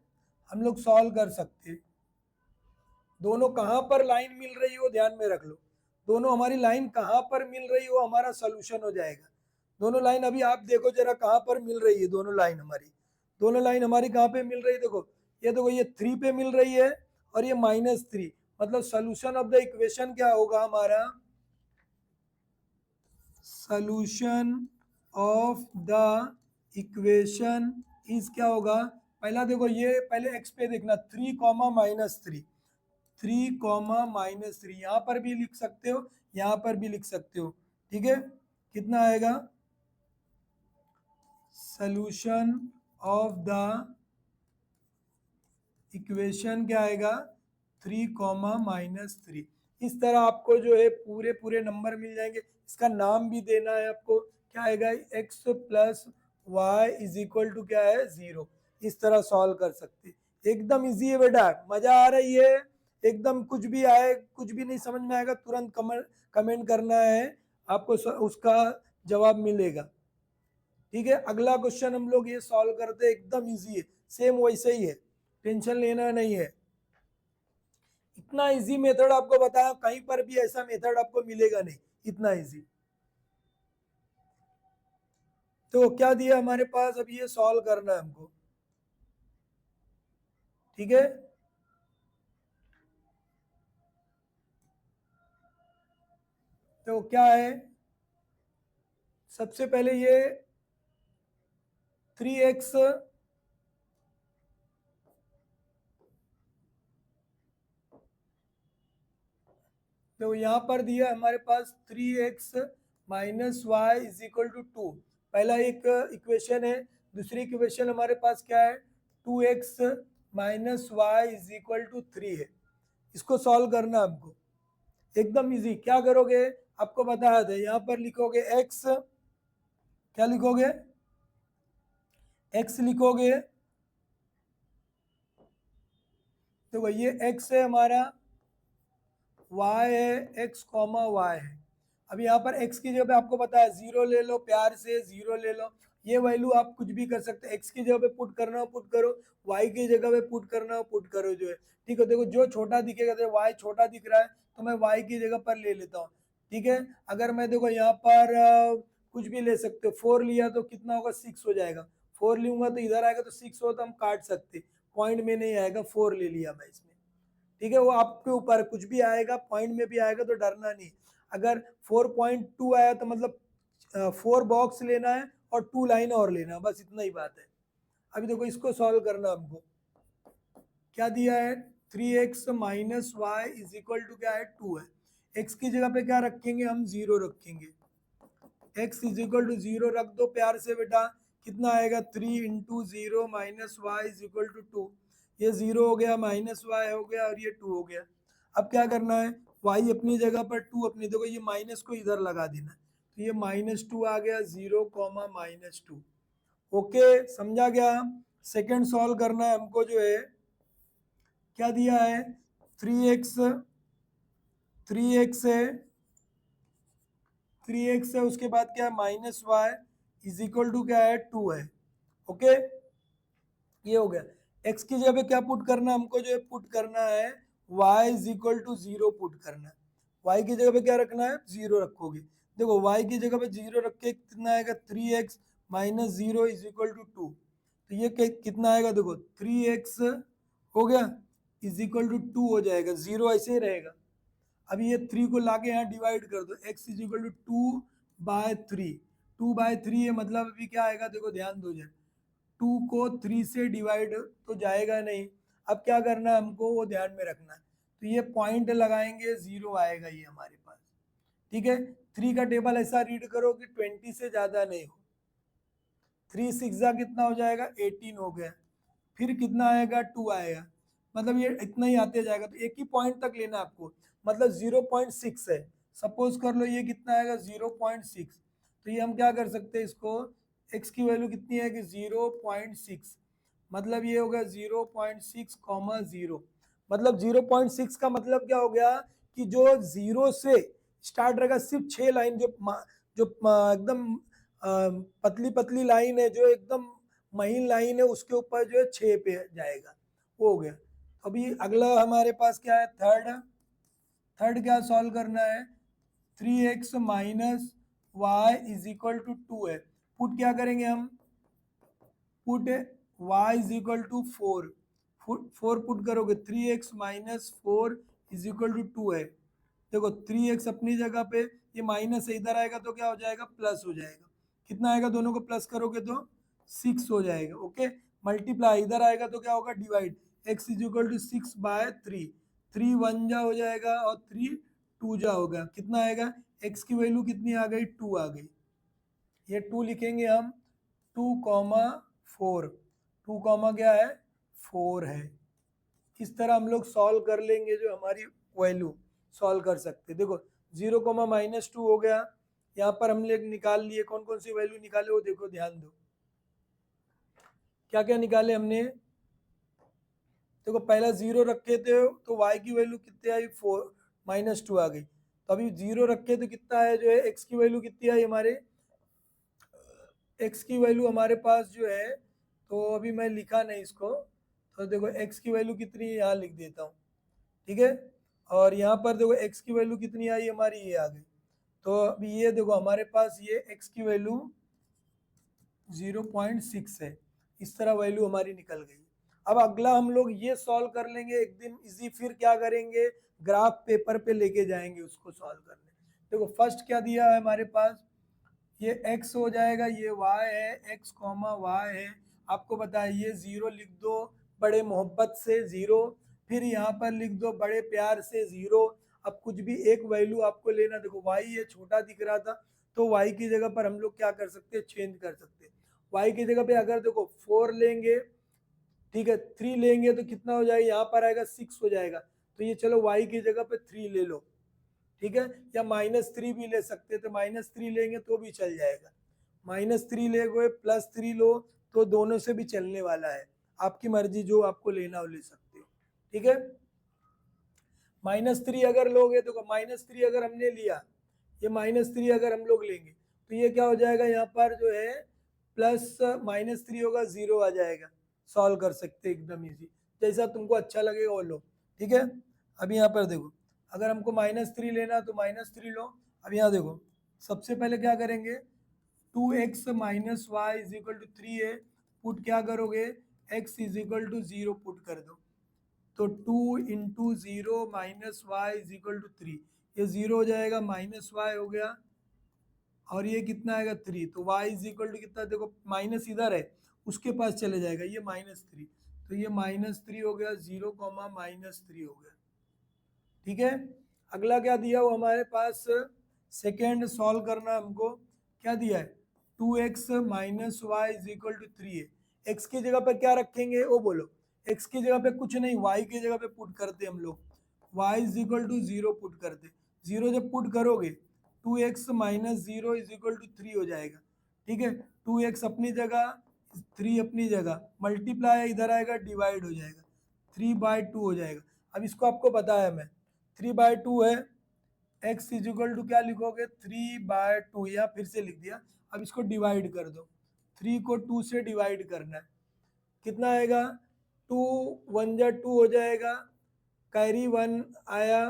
हम लोग सॉल्व कर सकते हैं। दोनों कहाँ पर लाइन मिल रही हो ध्यान में रख लो, दोनों हमारी लाइन कहाँ पर मिल रही हो हमारा सोल्यूशन हो जाएगा। दोनों लाइन अभी आप देखो जरा कहाँ पर मिल रही है, दोनों लाइन हमारी, दोनों लाइन हमारी कहाँ पे मिल रही है। देखो ये 3 पे मिल रही है और ये -3, मतलब सोल्यूशन ऑफ द इक्वेशन क्या होगा हमारा, solution of the equation is क्या होगा। पहला देखो ये पहले x पे देखना 3 कॉमा -3, 3 कॉमा -3 यहाँ पर भी लिख सकते हो, यहाँ पर भी लिख सकते हो, ठीक है। कितना आएगा, सोल्यूशन ऑफ द इक्वेशन क्या आएगा 3 कॉमा -3। इस तरह आपको जो है पूरे पूरे नंबर मिल जाएंगे। इसका नाम भी देना है आपको, क्या आएगा x plus y is equal to क्या है 0। इस तरह सॉल्व कर सकते, एकदम इजी है बेटा, मजा आ रही है एकदम। कुछ भी आए, कुछ भी नहीं समझ में आएगा तुरंत कमेंट करना है, आपको उसका जवाब मिलेगा, ठीक है। अगला क्वेश्चन हम लोग ये सॉल्व करते हैं, एकदम इजी है, सेम वैसे ही है, टेंशन लेना नहीं है। इतना इजी मेथड आपको बताया, कहीं पर भी ऐसा मेथड आपको मिलेगा नहीं, इतना इजी। तो क्या दिया हमारे पास, अब ये सॉल्व करना है हमको, ठीक है। तो क्या है, सबसे पहले ये 3x तो यहाँ पर दिया हमारे पास 3x minus y is equal to 2, पहला एक इक्वेशन है। दूसरी इक्वेशन हमारे पास क्या है 2x minus y is equal to 3 है। इसको सॉल्व करना हमको, एकदम इजी। क्या करोगे, आपको बताया था, यहाँ पर लिखोगे x, क्या लिखोगे x लिखोगे। तो ये x है हमारा, y है x कॉमा y है। अब यहाँ पर x की जगह पे आपको पता है 0 ले लो, प्यार से 0 ले लो। ये वैल्यू आप कुछ भी कर सकते हैं, x की जगह पे पुट करना हो पुट करो, y की जगह पे पुट करना हो पुट करो जो है, ठीक है। देखो जो छोटा दिखेगा, तो y छोटा दिख रहा है तो मैं y की जगह पर ले लेता हूँ, ठीक है। अगर मैं देखो यहाँ पर कुछ भी ले सकते हो, 4 लिया तो कितना होगा 6 हो जाएगा, 4 लूंगा तो इधर आएगा तो 6 हो, तो हम काट सकते, पॉइंट में नहीं आएगा, 4 ले लिया मैं इसमें, ठीक है। वो आपके ऊपर, कुछ भी आएगा पॉइंट में भी आएगा तो डरना नहीं। अगर 4.2 आया तो मतलब 4 बॉक्स लेना है और 2 लाइन और लेना है, बस इतना ही बात है। अभी देखो इसको सॉल्व करना हमको, क्या दिया है 3x minus y is equal to क्या है 2 है। x की जगह पे क्या रखेंगे हम 0 रखेंगे, x इज इक्वल टू 0 रख दो प्यार से बेटा। कितना आएगा 3 into 0 minus y is equal to 2, ये 0 हो गया माइनस वाई हो गया और ये 2 हो गया। अब क्या करना है, y अपनी जगह पर 2 अपनी, देखो ये माइनस को इधर लगा देना, तो ये -2 आ गया 0 कॉमा -2। ओके, समझा गया। सेकंड सॉल्व करना है हमको जो है, क्या दिया है 3x, 3x है, 3x है, उसके बाद क्या है minus y is equal to क्या है 2 है। ओके, ये हो गया। x की जगह पे क्या पुट करना है हमको, जो है पुट करना है y is equal to 0 put करना है। y की जगह पे क्या रखना है, 0 रखोगे। देखो y की जगह पे 0 रख के कितना आएगा, 3x minus 0 is equal to 2। तो ये कितना आएगा, देखो 3x हो गया इज इक्वल टू 2 हो जाएगा, 0 ऐसे ही रहेगा। अभी ये 3 को लाके यहाँ डिवाइड कर दो, x इज इक्वल टू 2/3। 2/3 है, मतलब अभी क्या आएगा, देखो ध्यान दो जरा, 2 को 3 से डिवाइड तो जाएगा नहीं। अब क्या करना है हमको, वो ध्यान में रखना है। तो ये पॉइंट लगाएंगे, 0 आएगा ये हमारे पास। ठीक है, 3 का टेबल ऐसा रीड करो कि 20 से ज़्यादा नहीं हो। 3 6 कितना हो जाएगा, 18 हो गया। फिर कितना आएगा, 2 आएगा। मतलब ये इतना ही आते जाएगा। तो एक ही पॉइंट तक लेना आपको, मतलब 0.6 है। सपोज कर लो ये कितना आएगा, 0.6। तो ये हम क्या कर सकते हैं, इसको x की वैल्यू कितनी है कि 0.6, मतलब ये हो गया 0.6, 0। मतलब 0.6 का मतलब क्या हो गया कि जो 0 से स्टार्ट रहेगा, सिर्फ 6 लाइन, जो एकदम पतली पतली लाइन है, जो एकदम महीन लाइन है, उसके ऊपर जो है 6 पे जाएगा। वो हो गया। अभी अगला हमारे पास क्या है, थर्ड। थर्ड क्या सॉल्व करना है, 3x minus y is equal to 2 है। पुट क्या करेंगे हम, put y is equal to 4। 4 put करोगे, 3x minus 4 is equal to 2 है। देखो 3x अपनी जगह पे, ये माइनस इधर आएगा तो क्या हो जाएगा, प्लस हो जाएगा। कितना आएगा, दोनों को प्लस करोगे तो 6 हो जाएगा। ओके, मल्टीप्लाई इधर आएगा तो क्या होगा, divide. x is equal to 6/3। 3 1 जा हो जाएगा और 3 2 जा होगा। कितना आएगा, x की वैल्यू कितनी आ गई, 2 आ गई। ये 2 लिखेंगे हम, 2,4। 2 कॉमा क्या है, 4 है। इस तरह हम लोग सॉल्व कर लेंगे, जो हमारी वैल्यू सॉल्व कर सकते। देखो 0, -2 हो गया। यहाँ पर हम लोग निकाल लिए, कौन कौन सी वैल्यू निकाले वो देखो, ध्यान दो क्या क्या निकाले हमने। देखो पहला 0 रखे थे तो y की वैल्यू कितनी आई, 4 -2 आ गई। तो अभी 0 रखे तो कितना है, जो है x की वैल्यू कितनी आई हमारे, x की वैल्यू हमारे पास जो है, तो अभी मैं लिखा नहीं इसको। तो देखो x की वैल्यू कितनी है, यहाँ लिख देता हूँ। ठीक है, और यहाँ पर देखो x की वैल्यू कितनी आई हमारी, ये आ गई। तो अभी ये देखो हमारे पास ये x की वैल्यू 0.6 है। इस तरह वैल्यू हमारी निकल गई। अब अगला हम लोग ये सॉल्व कर लेंगे एक दिन इजी, फिर क्या करेंगे, ग्राफ पेपर पे लेके जाएंगे उसको सॉल्व करने। देखो फर्स्ट क्या दिया है हमारे पास, ये x हो जाएगा, ये y है, x कॉमा y है। आपको पता है ये 0 लिख दो बड़े मोहब्बत से, 0। फिर यहाँ पर लिख दो बड़े प्यार से, 0। अब कुछ भी एक वैल्यू आपको लेना, देखो y ये छोटा दिख रहा था, तो y की जगह पर हम लोग क्या कर सकते हैं, चेंज कर सकते हैं। y की जगह पे अगर देखो 4 लेंगे, ठीक है, 3 लेंगे तो कितना हो जाएगा, यहाँ पर आएगा 6 हो जाएगा। तो ये चलो y की जगह पे 3 ले लो, ठीक है, या -3 भी ले सकते, तो -3 लेंगे तो भी चल जाएगा। -3 ले गए, +3 लो, तो दोनों से भी चलने वाला है। आपकी मर्जी, जो आपको लेना हो ले सकते हो। ठीक है, -3 अगर लोगे तो -3 अगर हमने लिया, ये -3 अगर हम लोग लेंगे तो ये क्या हो जाएगा, यहाँ पर जो है प्लस -3 होगा, 0 आ जाएगा। सॉल्व कर सकते एकदम इजी, जैसा तुमको अच्छा लगेगा वो लो। ठीक है, अभी यहाँ पर देखो, अगर हमको -3 लेना तो -3 लो। अब यहाँ देखो, सबसे पहले क्या करेंगे, 2x minus y is equal to 3 है। पुट क्या करोगे, x is equal to 0 put कर दो। तो 2 into 0 minus y is equal to 3। ये 0 हो जाएगा, माइनस वाई हो गया, और ये कितना आएगा, 3। तो y इज इक्वल टू कितना, देखो माइनस इधर है, उसके पास चले जाएगा, ये -3। तो ये -3 हो गया, 0, -3 हो गया। ठीक है, अगला क्या दिया वो हमारे पास, सेकेंड सॉल्व करना हमको। क्या दिया है, 2x minus y is equal to 3 है। x की जगह पर क्या रखेंगे वो बोलो, x की जगह पे कुछ नहीं, y की जगह पे पुट करते हम लोग, y is equal to 0 put करते। 0 जब पुट करोगे, 2x minus 0 is equal to 3 हो जाएगा। ठीक है, 2x अपनी जगह, 3 अपनी जगह, मल्टीप्लाई इधर आएगा, डिवाइड हो जाएगा, 3/2 हो जाएगा। अब इसको आपको बताया मैं, 3/2 है, x इज इक्वल टू क्या लिखोगे, 3/2, या फिर से लिख दिया। अब इसको डिवाइड कर दो, 3 को 2 से डिवाइड करना है, कितना आएगा, 2 1 जा 2 हो जाएगा, कैरी 1 आया,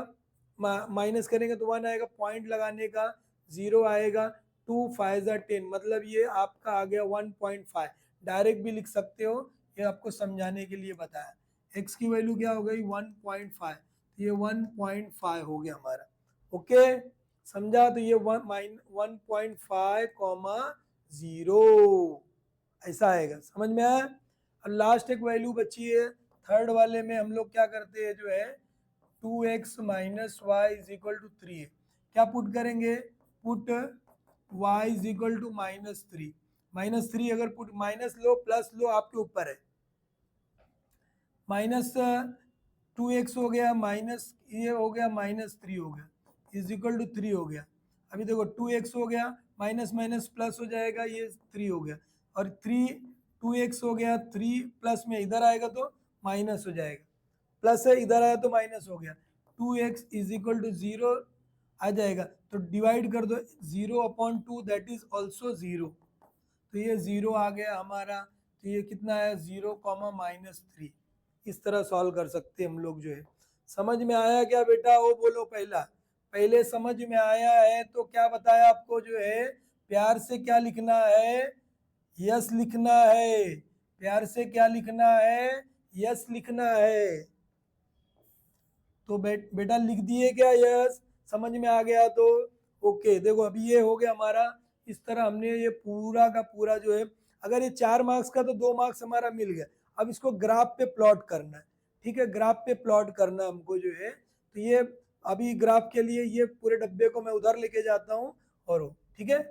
माइनस करेंगे तो 1 आएगा, पॉइंट लगाने का 0 आएगा, 2 5 जा 10, मतलब ये आपका आ गया 1.5। डायरेक्ट भी लिख सकते हो, ये आपको समझाने के लिए बताया। x की वैल्यू क्या हो गई 1.5, तो ये 1.5 हो गया हमारा। ओके, समझा? तो ये 1.5 कॉमा 0 ऐसा आएगा, समझ में आया? और लास्ट एक वैल्यू बची है, थर्ड वाले में हम लोग क्या करते हैं जो है 2x minus y is equal to 3 है। क्या पुट करेंगे, put y is equal to -3। -3 अगर पुट, माइनस लो प्लस लो आपके ऊपर है, -2x हो गया, माइनस ये हो गया -3 हो गया, इज इक्वल टू 3 हो गया। अभी देखो 2x हो गया, माइनस माइनस प्लस हो जाएगा, ये 3 हो गया, और 2x हो गया, 3 प्लस में इधर आएगा तो माइनस हो जाएगा, प्लस है इधर आया तो माइनस हो गया, 2x इज इक्वल टू 0 आ जाएगा, तो डिवाइड कर दो 0/2, दैट इज ऑल्सो 0, तो ये 0 आ गया हमारा, तो ये कितना है 0, -3। इस तरह सॉल्व कर सकते हैं हम लोग जो है। समझ में आया क्या बेटा, वो बोलो पहला, पहले समझ में आया है तो क्या बताया आपको जो है, प्यार से क्या लिखना है, यस लिखना है, प्यार से क्या लिखना है, यस लिखना है। तो बेटा लिख दिए क्या यस, समझ में आ गया तो ओके। देखो अभी ये हो गया हमारा, इस तरह हमने ये पूरा का पूरा जो है, अगर ये 4 मार्क्स का तो 2 मार्क्स हमारा मिल गया। अब इसको ग्राफ पे प्लॉट करना है, ठीक है, ग्राफ पे प्लॉट करना हमको जो है, तो ये अभी ग्राफ के लिए ये पूरे डब्बे को मैं उधर लेके जाता हूँ, और ठीक है।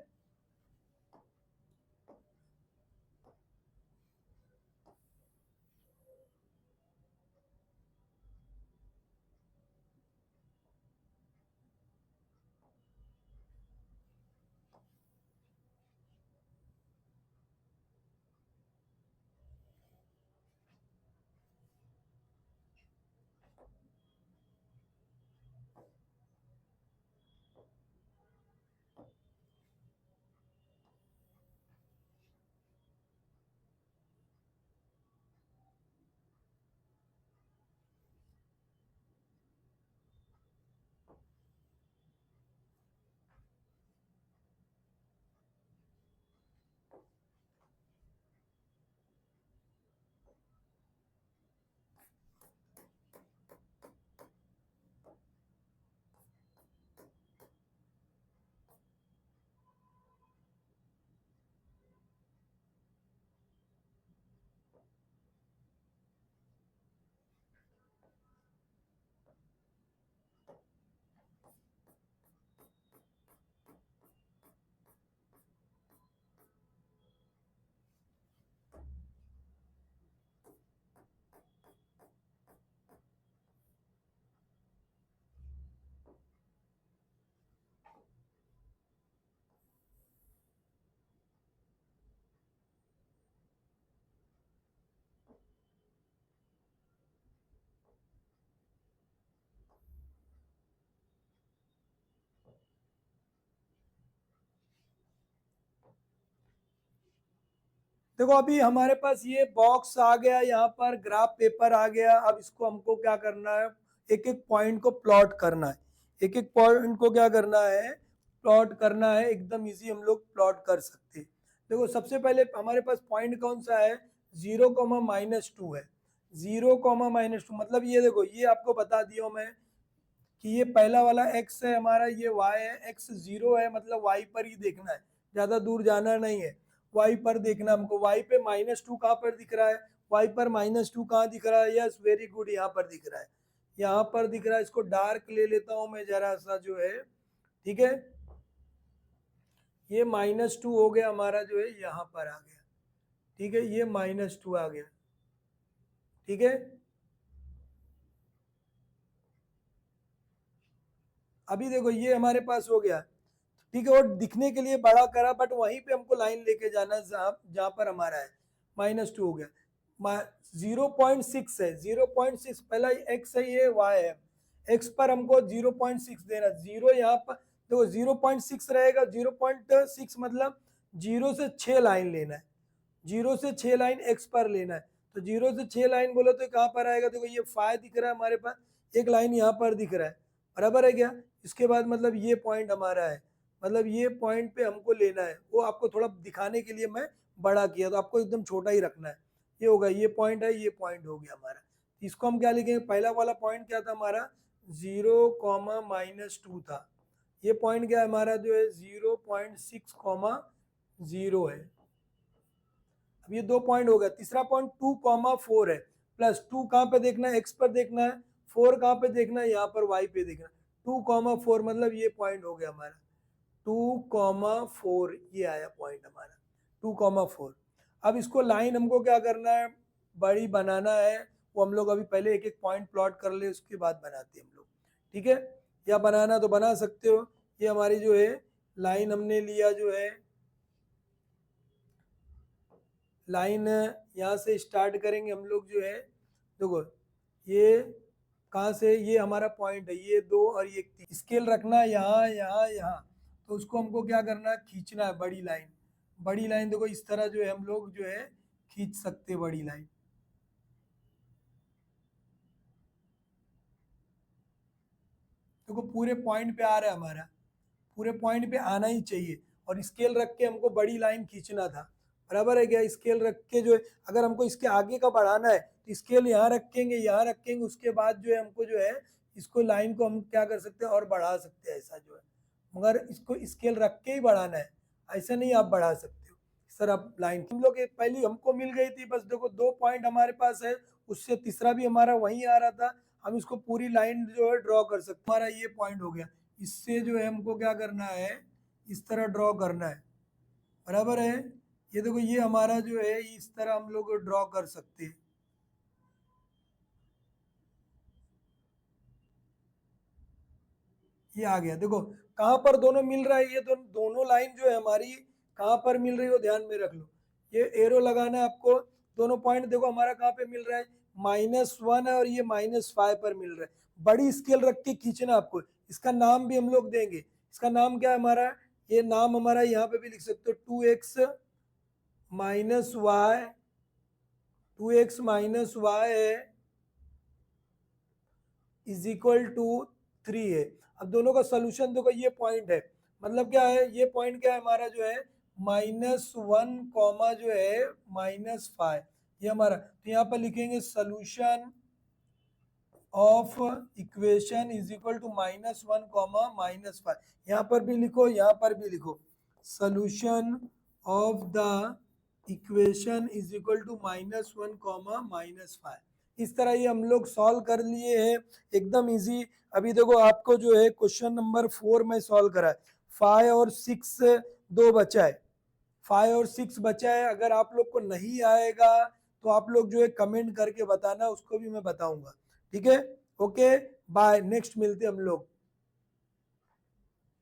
देखो अभी हमारे पास ये बॉक्स आ गया, यहाँ पर ग्राफ पेपर आ गया। अब इसको हमको क्या करना है, एक एक पॉइंट को प्लॉट करना है, एक एक पॉइंट को क्या करना है, प्लॉट करना है। एकदम इजी हम लोग प्लॉट कर सकते हैं। देखो सबसे पहले हमारे पास पॉइंट कौन सा है, 0, -2 है। 0, -2 मतलब ये देखो, ये आपको बता दिया मैं कि ये पहला वाला x है हमारा, ये y है, x 0 है मतलब y पर ही देखना है, ज्यादा दूर जाना नहीं है, y पर देखना हमको। y पे -2 कहाँ पर दिख रहा है, y पर -2 कहाँ दिख रहा है, यस वेरी गुड, यहाँ पर दिख रहा है, यहाँ पर दिख रहा है। इसको डार्क ले लेता हूँ मैं जरा सा जो है, ठीक है, ये -2 हो गया हमारा जो है, यहाँ पर आ गया, ठीक है, ये -2 आ गया, ठीक है। अभी देखो ये हमारे पास हो गया, ठीक है, और दिखने के लिए बड़ा करा, बट वहीं पे हमको लाइन लेके जाना है जहां पर हमारा है, -2 हो गया, 0.6 है, 0.6 पहला x है, ये y है, x पर हमको 0.6 देना, जीरो यहाँ पर देखो 0.6 रहेगा, 0.6 मतलब 0 से 6 लाइन लेना है, 0 से 6 लाइन x पर लेना है, तो 0 से 6 लाइन बोलो तो कहाँ पर आएगा, देखो ये 5 दिख रहा है हमारे पास, एक लाइन यहाँ पर दिख रहा है, बराबर है क्या। इसके बाद मतलब ये पॉइंट हमारा है, मतलब ये पॉइंट पे हमको लेना है, वो आपको थोड़ा दिखाने के लिए मैं बड़ा किया, तो आपको एकदम छोटा ही रखना है। ये होगा, ये पॉइंट है, ये पॉइंट हो गया हमारा। इसको हम क्या लिखेंगे, पहला वाला पॉइंट क्या था हमारा 0, -2 था। ये पॉइंट क्या है हमारा जो है 0.6, 0 है। अब ये 2 पॉइंट हो गया। तीसरा पॉइंट 2, 4 है, प्लस 2 कहाँ पे देखना है, एक्स पर देखना है, 4 कहाँ पे देखना है, यहाँ पर वाई पे देखना है। 2, 4 मतलब ये पॉइंट हो गया हमारा 2, 4, ये आया पॉइंट हमारा 2, 4। अब इसको लाइन हमको क्या करना है, बड़ी बनाना है, वो हम लोग अभी पहले एक एक पॉइंट प्लॉट कर ले, उसके बाद बनाते हैं हम लोग, ठीक है। या बनाना तो बना सकते हो। ये हमारी जो है लाइन हमने लिया जो है, लाइन यहाँ से स्टार्ट करेंगे हम लोग जो है, देखो ये कहाँ से, ये हमारा पॉइंट है, ये 2 और ये 3, स्केल रखना है यहाँ यहाँ यहाँ। तो उसको हमको क्या करना है, खींचना है बड़ी लाइन। बड़ी लाइन देखो इस तरह जो है हम लोग जो है खींच सकते हैं बड़ी लाइन। देखो पूरे पॉइंट पे आ रहा है हमारा, पूरे पॉइंट पे आना ही चाहिए, और स्केल रख के हमको बड़ी लाइन खींचना था, बराबर है क्या। स्केल रख के जो है, अगर हमको इसके आगे का बढ़ाना है तो स्केल यहाँ रखेंगे, यहाँ रखेंगे, उसके बाद जो है हमको जो है इसको लाइन को हम क्या कर सकते हैं और बढ़ा सकते हैं, ऐसा जो है। मगर इसको स्केल रख के ही बढ़ाना है, ऐसा नहीं आप बढ़ा सकते हो। सर अब लाइन हम लोग पहली हमको मिल गई थी, बस देखो 2 पॉइंट हमारे पास है, उससे तीसरा भी हमारा वहीं आ रहा था। हम इसको पूरी लाइन जो है ड्रॉ कर सकते, हमारा ये पॉइंट हो गया। इससे जो है हमको क्या करना है, इस तरह ड्रॉ करना है, बराबर है। ये देखो ये हमारा जो है इस तरह हम लोग ड्रॉ कर सकते हैं। ये आ गया, देखो कहाँ पर दोनों मिल रहा है, ये दोनों लाइन जो है हमारी कहाँ पर मिल रही हो ध्यान में रख लो। ये एरो लगाना है आपको, दोनों पॉइंट देखो हमारा कहाँ पे मिल रहा है, -1 है और ये -5 पर मिल रहा है। बड़ी स्केल रख के खींचना आपको। इसका नाम भी हम लोग देंगे, इसका नाम क्या है हमारा, ये नाम हमारा यहाँ पे भी लिख सकते हो, 2x - y है इज इक्वल टू 3 है। अब दोनों का सोल्यूशन देखो, ये पॉइंट है, मतलब क्या है, ये पॉइंट क्या है हमारा जो है -1 कॉमा जो है -5, ये हमारा। तो यहाँ पर लिखेंगे solution of equation is equal to -1 comma -5। यहाँ पर भी लिखो, यहाँ पर भी लिखो, solution of the equation is equal to -1 comma -5। इस तरह ये हम लोग सॉल्व कर लिए हैं, एकदम इजी। अभी देखो आपको जो है क्वेश्चन नंबर 4 में सॉल्व करा है, 5 और 6 दो बचा है, 5 और 6 बचा है। अगर आप लोग को नहीं आएगा तो आप लोग जो है कमेंट करके बताना, उसको भी मैं बताऊंगा, ठीक है। ओके बाय, नेक्स्ट मिलते हम लोग।